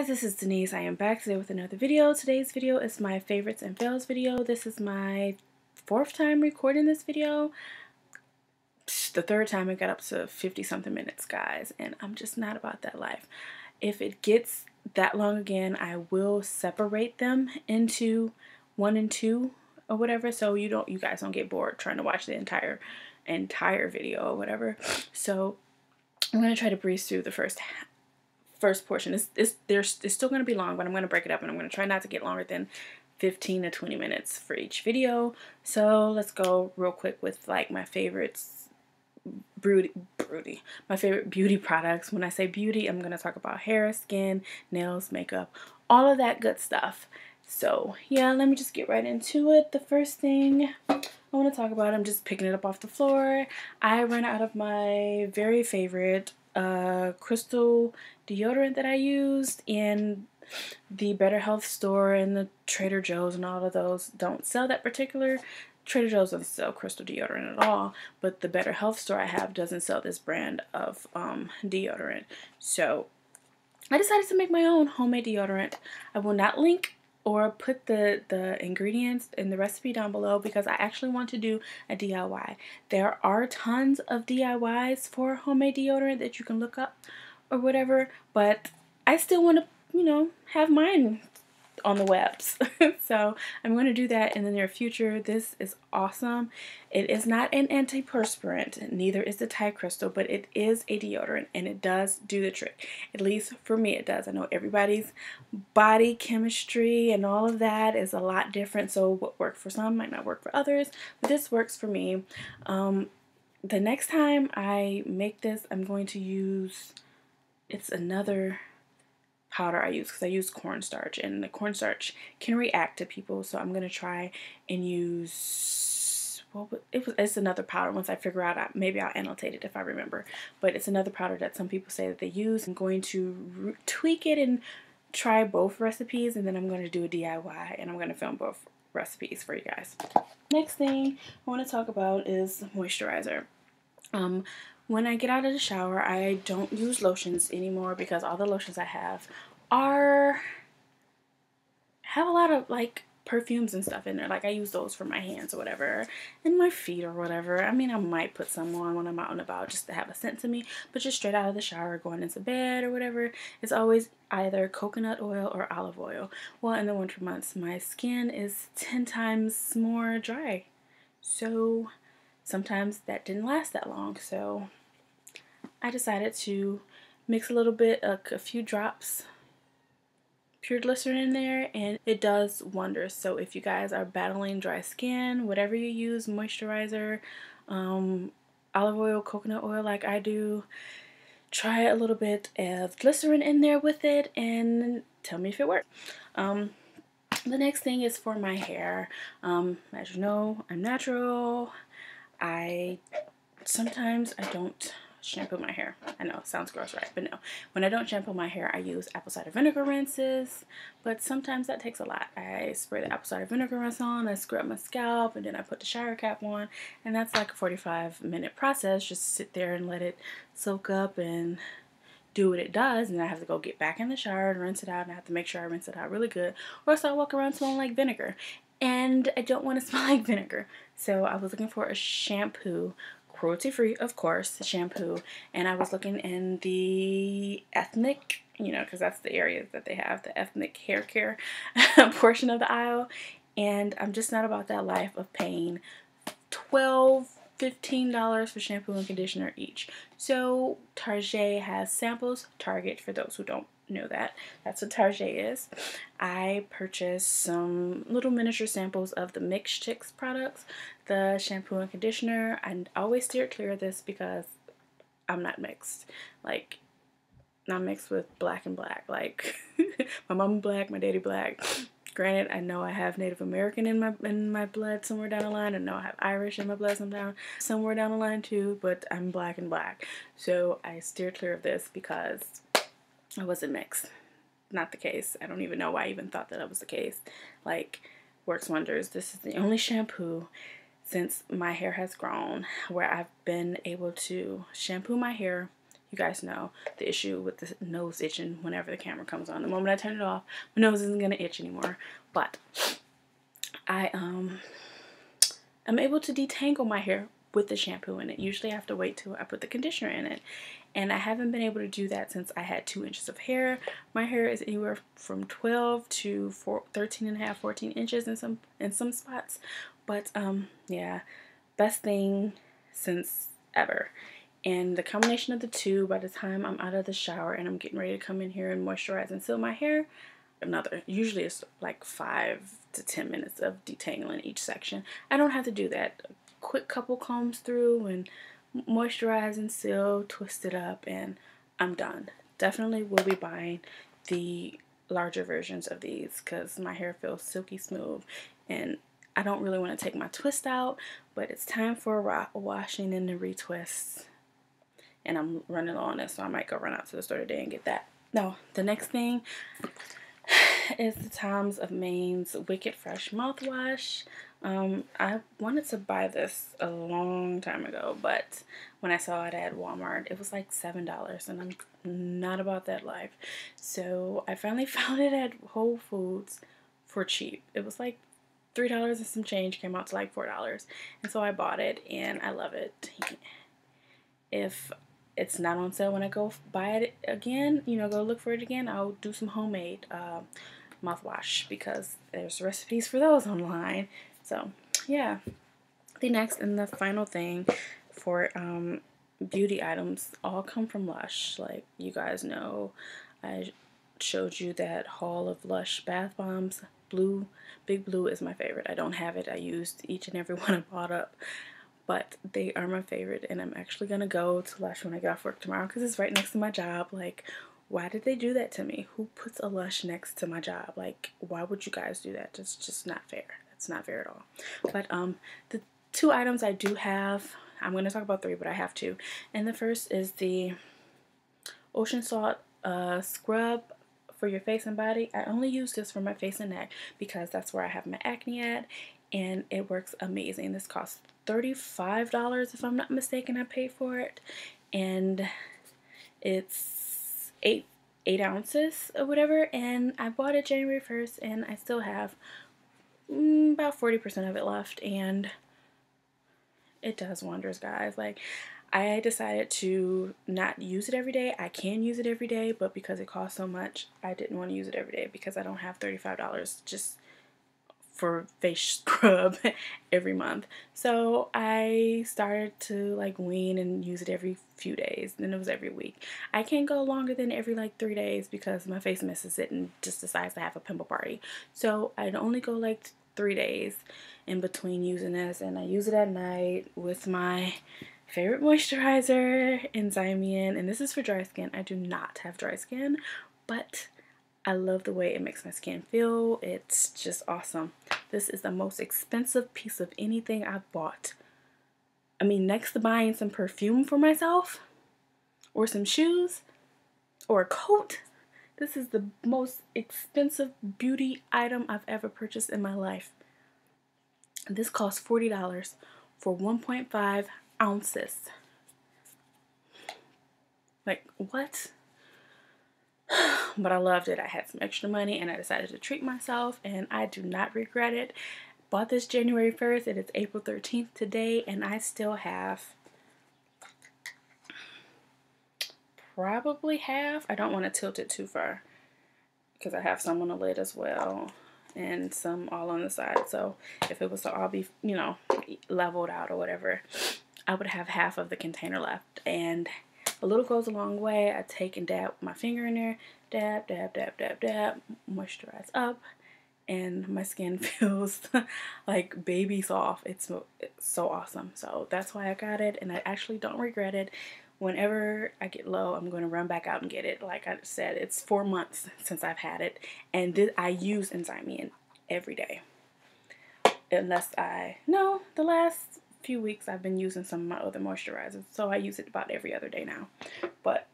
this is Denise. I am back today with another video. Today's video is my favorites and fails video. This is my 4th time recording this video. The 3rd time it got up to 50 something minutes, guys, and I'm just not about that life. If it gets that long again, I will separate them into 1 and 2 or whatever, so you guys don't get bored trying to watch the entire video or whatever. So I'm gonna try to breeze through the first portion. It's still going to be long, but I'm going to break it up and I'm going to try not to get longer than 15 to 20 minutes for each video. So let's go real quick with like my favorites, my favorite beauty products. When I say beauty, I'm going to talk about hair, skin, nails, makeup, all of that good stuff. So yeah, let me just get right into it. The first thing I want to talk about, I'm just picking it up off the floor. I ran out of my very favorite crystal deodorant that I used in the Better Health store and the Trader Joe's, and all of those don't sell that particular. Trader Joe's doesn't sell crystal deodorant at all, but the Better Health store I have doesn't sell this brand of deodorant. So I decided to make my own homemade deodorant. I will not link or put the ingredients in the recipe down below because I actually want to do a DIY. There are tons of DIYs for homemade deodorant that you can look up or whatever, but I still want to, you know, have mine on the webs. So I'm going to do that in the near future. This is awesome. It is not an antiperspirant, neither is the Thai crystal, but it is a deodorant and it does do the trick. At least for me it does. I know everybody's body chemistry and all of that is a lot different, so what worked for some might not work for others, but this works for me. The next time I make this, I'm going to use, it's another powder I use because I use cornstarch, and the cornstarch can react to people, so I'm gonna try and use, well, it's another powder. Once I figure out, maybe I'll annotate it if I remember, but it's another powder that some people say that they use. I'm going to tweak it and try both recipes, and then I'm going to do a DIY and I'm going to film both recipes for you guys. Next thing I want to talk about is moisturizer. When I get out of the shower, I don't use lotions anymore because all the lotions I have a lot of like perfumes and stuff in there. Like I use those for my hands or whatever and my feet or whatever. I mean, I might put some on when I'm out and about just to have a scent to me, but just straight out of the shower going into bed or whatever, it's always either coconut oil or olive oil. Well, in the winter months, my skin is 10 times more dry, so sometimes that didn't last that long. So I decided to mix a little bit, a few drops pure glycerin in there, and it does wonders. So if you guys are battling dry skin, whatever you use, moisturizer, olive oil, coconut oil like I do, try a little bit of glycerin in there with it and tell me if it works. The next thing is for my hair. As you know, I'm natural. Sometimes I don't shampoo my hair. I know it sounds gross, right? But no, when I don't shampoo my hair, I use apple cider vinegar rinses, but sometimes that takes a lot. I spray the apple cider vinegar rinse on, I scrub my scalp, and then I put the shower cap on, and that's like a 45-minute process. Just sit there and let it soak up and do what it does, and then I have to go get back in the shower and rinse it out, and I have to make sure I rinse it out really good, or else I'll walk around smelling like vinegar, and I don't want to smell like vinegar. So I was looking for a shampoo, cruelty-free, of course, shampoo, and I was looking in the ethnic, you know, because that's the area that they have, the ethnic hair care portion of the aisle, and I'm just not about that life of paying $12, $15 for shampoo and conditioner each. So Target has samples. Target, for those who don't know that, that's what Target is. I purchased some little miniature samples of the Mixed Chicks products, the shampoo and conditioner. I always steer clear of this because I'm not mixed. Like, not mixed with black and black. Like, my mama black, my daddy black. Granted, I know I have Native American in my blood somewhere down the line. I know I have Irish in my blood somewhere down the line too, but I'm black and black. So I steer clear of this because I wasn't mixed. Not the case. I don't even know why I even thought that was the case. Like, works wonders. This is the only shampoo since my hair has grown where I've been able to shampoo my hair, You guys know the issue with the nose itching whenever the camera comes on. The moment I turn it off, my nose isn't gonna itch anymore. But I am able to detangle my hair with the shampoo in it. Usually I have to wait till I put the conditioner in it. And I haven't been able to do that since I had 2 inches of hair. My hair is anywhere from 12 to 13 and a half, 14 inches in some spots. But yeah, best thing since ever. And the combination of the two, by the time I'm out of the shower and I'm getting ready to come in here and moisturize and seal my hair, usually it's like 5 to 10 minutes of detangling each section. I don't have to do that. A quick couple combs through and moisturize and seal, twist it up, and I'm done. Definitely will be buying the larger versions of these because my hair feels silky smooth, and I don't really want to take my twist out, but it's time for a washing and a retwist. And I'm running low on this, so I might go run out to the store today and get that. No, the next thing is the Toms of Maine's Wicked Fresh mouthwash. I wanted to buy this a long time ago, but when I saw it at Walmart, it was like $7, and I'm not about that life. So I finally found it at Whole Foods for cheap. It was like $3 and some change, came out to like $4, and so I bought it, and I love it. If it's not on sale when I go buy it again, go look for it again, I'll do some homemade mouthwash because there's recipes for those online. So yeah, the next and the final thing for beauty items all come from Lush. Like you guys know, I showed you that haul of Lush bath bombs. Big Blue is my favorite. I don't have it. I used each and every one I bought up, but they are my favorite, and I'm actually gonna go to Lush when I get off work tomorrow because it's right next to my job. Like, why did they do that to me? Who puts a Lush next to my job? Like, why would you guys do that? It's just not fair. That's not fair at all. But the 2 items I do have, I'm gonna talk about 3, but I have 2. And the first is the Ocean Salt scrub for your face and body. I only use this for my face and neck because that's where I have my acne at, and it works amazing. This costs $35 if I'm not mistaken. I paid for it, and it's 8 ounces or whatever, and I bought it January 1st, and I still have about 40% of it left, and it does wonders, guys. Like, I decided to not use it every day. I can use it every day, but because it costs so much, I didn't want to use it every day because I don't have $35 just for face scrub every month. So I started to like wean and use it every few days. Then it was every week. I can't go longer than every like 3 days because my face misses it and just decides to have a pimple party. So I'd only go like 3 days in between using this, and I use it at night with my favorite moisturizer, Enzymian, and this is for dry skin. I do not have dry skin, but I love the way it makes my skin feel. It's just awesome. This is the most expensive piece of anything I've bought. I mean, next to buying some perfume for myself, or some shoes, or a coat, this is the most expensive beauty item I've ever purchased in my life. This costs $40 for 1.5 ounces. Like, what? But I loved it. I had some extra money and I decided to treat myself, and I do not regret it. Bought this January 1st. It is April 13th today, and I still have probably half. I don't want to tilt it too far because I have some on the lid as well and some all on the side. So if it was to all be, leveled out or whatever, I would have half of the container left. And a little goes a long way. I take and dab my finger in there, dab, dab, dab, dab, dab, moisturize up, and my skin feels like baby soft. It's so awesome. So that's why I got it, and I actually don't regret it. Whenever I get low, I'm going to run back out and get it. Like I said, it's 4 months since I've had it, and I use Enzymian every day. Unless the last few weeks I've been using some of my other moisturizers, so I use it about every other day now. But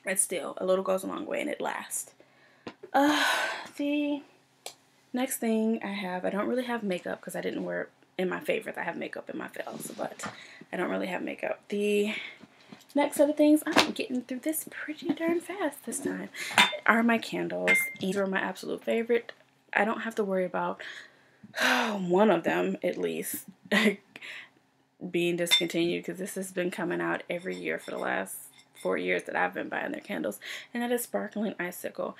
it's still, a little goes a long way, and it lasts. The next thing I don't really have makeup because I didn't wear it in my favorites. I have makeup in my fails, but I don't really have makeup. The next set of things, I'm getting through this pretty darn fast this time, are my candles. These are my absolute favorite. I don't have to worry about one of them at least being discontinued, because this has been coming out every year for the last 4 years that I've been buying their candles, and that is Sparkling Icicle.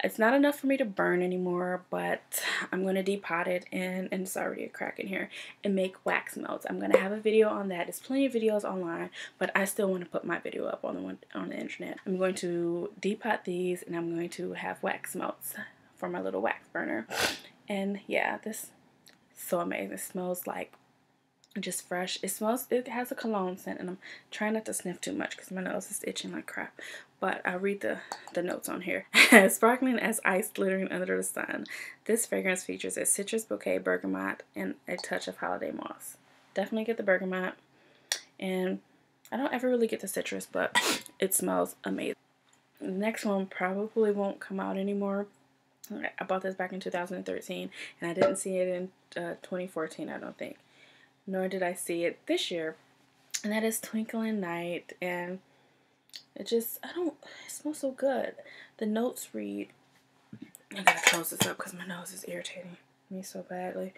It's not enough for me to burn anymore, but I'm going to depot it, and it's already a crack in here, and make wax melts. I'm going to have a video on that. There's plenty of videos online, but I still want to put my video up on the internet. I'm going to depot these, and I'm going to have wax melts for my little wax burner. And yeah, this is so amazing. It smells like just fresh. It has a cologne scent, and I'm trying not to sniff too much because my nose is itching like crap. But I'll read the notes on here. Sparkling as ice glittering under the sun. This fragrance features a citrus bouquet, bergamot, and a touch of holiday moss. Definitely get the bergamot. And I don't ever really get the citrus, but it smells amazing. The next one probably won't come out anymore. I bought this back in 2013, and I didn't see it in 2014, I don't think. Nor did I see it this year. And that is Twinkling Night. And it smells so good. The notes read, I gotta close this up because my nose is irritating me so badly.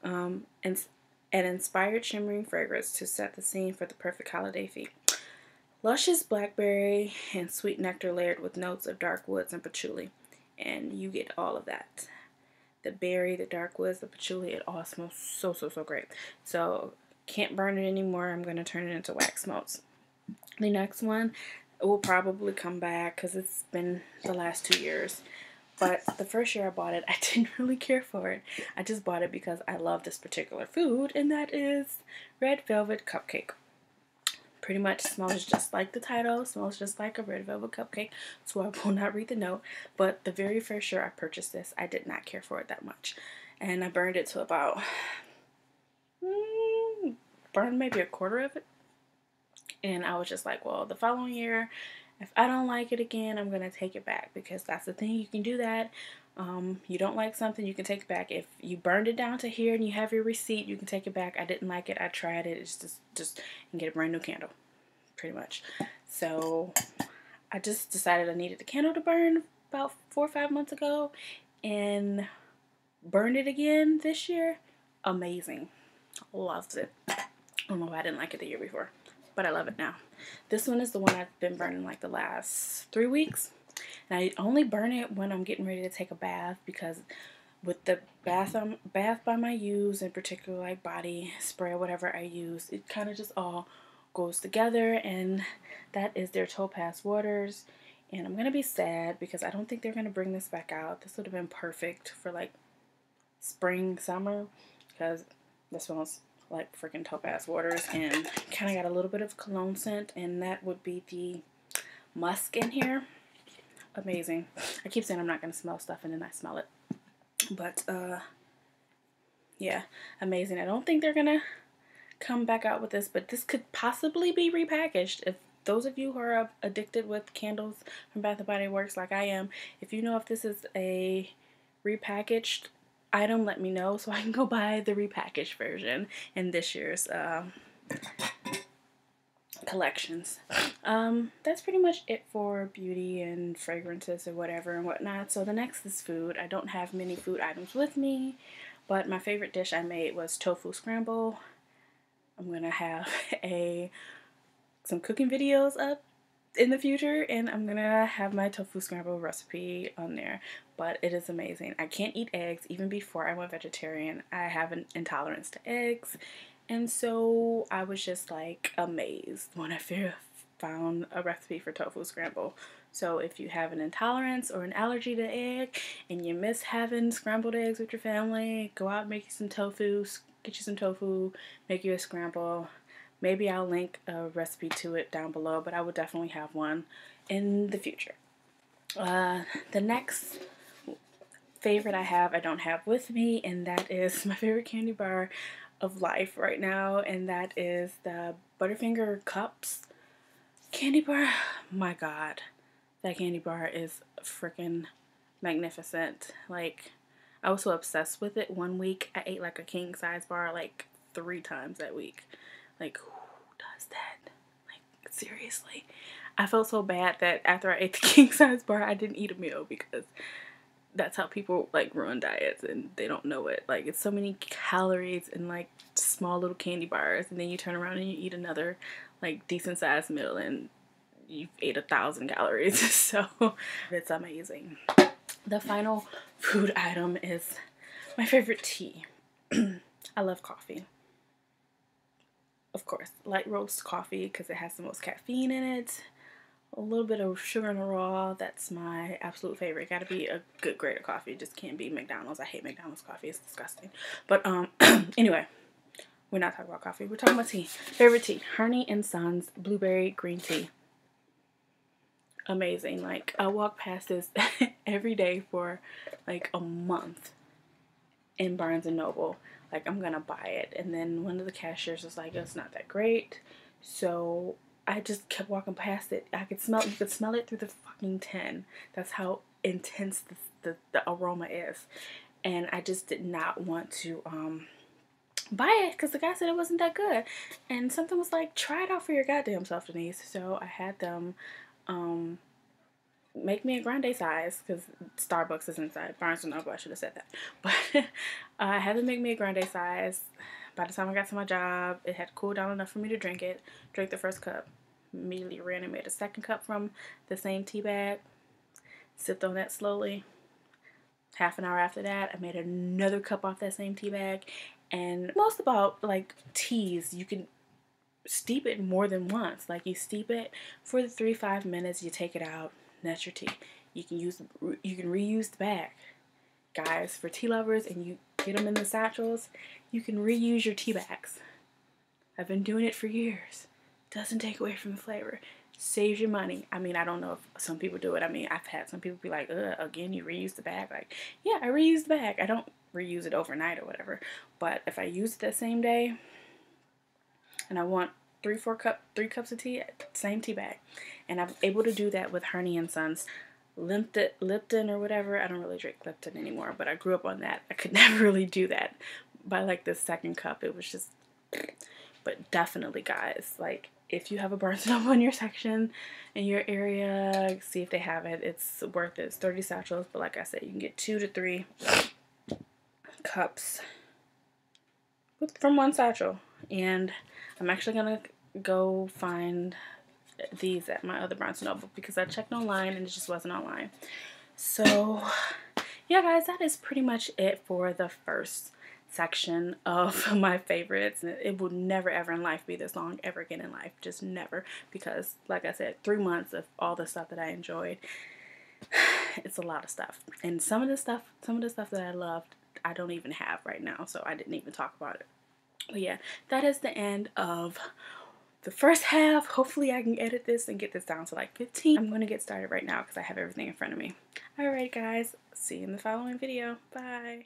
And an inspired shimmering fragrance to set the scene for the perfect holiday feast. Luscious blackberry and sweet nectar layered with notes of dark woods and patchouli. And you get all of that. The berry, the dark woods, the patchouli, it all smells so, so, so great. So, can't burn it anymore. I'm going to turn it into wax melts. The next one will probably come back because it's been the last 2 years. But the first year I bought it, I didn't really care for it. I just bought it because I love this particular food, and that is Red Velvet Cupcake. Pretty much smells just like the title, smells just like a red velvet cupcake, so I will not read the note. But the very first year I purchased this, I did not care for it that much. And I burned it to about, burned maybe a quarter of it. And I was just like, well, the following year, if I don't like it again, I'm going to take it back, because that's the thing, you can do that. You don't like something, you can take it back. If you burned it down to here and you have your receipt, you can take it back. I didn't like it, I tried it, it's just and get a brand new candle, pretty much. So I just decided I needed a candle to burn about 4 or 5 months ago, and burned it again this year. Amazing. Loved it. I don't know why I didn't like it the year before, but I love it now. This one is the one I've been burning like the last 3 weeks. And I only burn it when I'm getting ready to take a bath, because with the bath by my use, in particular like body spray or whatever I use, it kind of just all goes together. And that is their Topaz Waters. And I'm going to be sad because I don't think they're going to bring this back out. This would have been perfect for like spring, summer, because this smells like freaking Topaz Waters and kind of got a little bit of cologne scent, and that would be the musk in here. Amazing. I keep saying I'm not going to smell stuff and then I smell it. But, yeah, amazing. I don't think they're going to come back out with this, but this could possibly be repackaged. If those of you who are addicted with candles from Bath & Body Works like I am, if you know if this is a repackaged item, let me know so I can go buy the repackaged version in this year's collections. That's pretty much it for beauty and fragrances or whatever and whatnot. So the next is food. I don't have many food items with me, but my favorite dish I made was tofu scramble. I'm gonna have some cooking videos up in the future, and I'm gonna have my tofu scramble recipe on there. But it is amazing. I can't eat eggs. Even before I went vegetarian, I have an intolerance to eggs. And so I was just like amazed when I found a recipe for tofu scramble. So if you have an intolerance or an allergy to egg and you miss having scrambled eggs with your family, go out and make you some tofu, get you some tofu, make you a scramble. Maybe I'll link a recipe to it down below, but I will definitely have one in the future. The next favorite I don't have with me, and that is my favorite candy bar of life right now, and that is the Butterfinger Cups candy bar. My god, that candy bar is freaking magnificent. Like, I was so obsessed with it. One week I ate like a king size bar like 3 times that week. Like, who does that? Like, it's Seriously. I felt so bad that after I ate the king size bar, I didn't eat a meal because that's how people like ruin diets and they don't know it. Like, it's so many calories in like small little candy bars, and then you turn around and you eat another like decent sized meal and you've ate 1,000 calories. So it's amazing. The final food item is my favorite tea. I love coffee. Of course, light roast coffee because it has the most caffeine in it. A little bit of sugar in the raw. That's my absolute favorite. Gotta be a good grade of coffee. It just can't be McDonald's. I hate McDonald's coffee. It's disgusting. But anyway, we're not talking about coffee. We're talking about tea. Favorite tea: Harney and Sons blueberry green tea. Amazing. Like, I walk past this every day for like a month in Barnes and Noble. Like, I'm gonna buy it, and then one of the cashiers was like, it's not that great, so I just kept walking past it. You could smell it through the fucking tin. That's how intense the aroma is. And I just did not want to buy it because the guy said it wasn't that good. And something was like, try it out for your goddamn self, Denise. So I had them make me a grande size, because Starbucks is inside Barnes & Noble. I should have said that. But I had them make me a grande size. By the time I got to my job, it had cooled down enough for me to drink it. Drank the first cup. Immediately ran and made a second cup from the same tea bag. Sipped on that slowly. Half an hour after that, I made another cup off that same tea bag. And most about like teas, you can steep it more than once. Like, you steep it for the 3-5 minutes, you take it out, and that's your tea. You can reuse the bag, guys. For tea lovers, and you get them in the satchels, you can reuse your tea bags. I've been doing it for years. Doesn't take away from the flavor. Saves you money. I mean, I don't know if some people do it. I mean, I've had some people be like, again, you reuse the bag. Like, yeah, I reuse the bag. I don't reuse it overnight or whatever. But if I use it that same day and I want 3 cups of tea, same tea bag. And I'm able to do that with Harney and Sons. Lipton or whatever. I don't really drink Lipton anymore, but I grew up on that. I could never really do that. By like the second cup, it was just... But definitely, guys, like, if you have a Barnes & Noble in your section, in your area, see if they have it. It's worth it. It's 30 satchels, but like I said, you can get 2 to 3 cups from one satchel. And I'm actually gonna go find these at my other Barnes & Noble because I checked online and it just wasn't online. So yeah, guys, that is pretty much it for the first section of my favorites. It will never ever in life be this long ever again in life. Just never. Because like I said, 3 months of all the stuff that I enjoyed. It's a lot of stuff. And some of the stuff that I loved, I don't even have right now. So I didn't even talk about it. But yeah, that is the end of the first half. Hopefully I can edit this and get this down to like 15. I'm going to get started right now because I have everything in front of me. Alright guys, see you in the following video. Bye.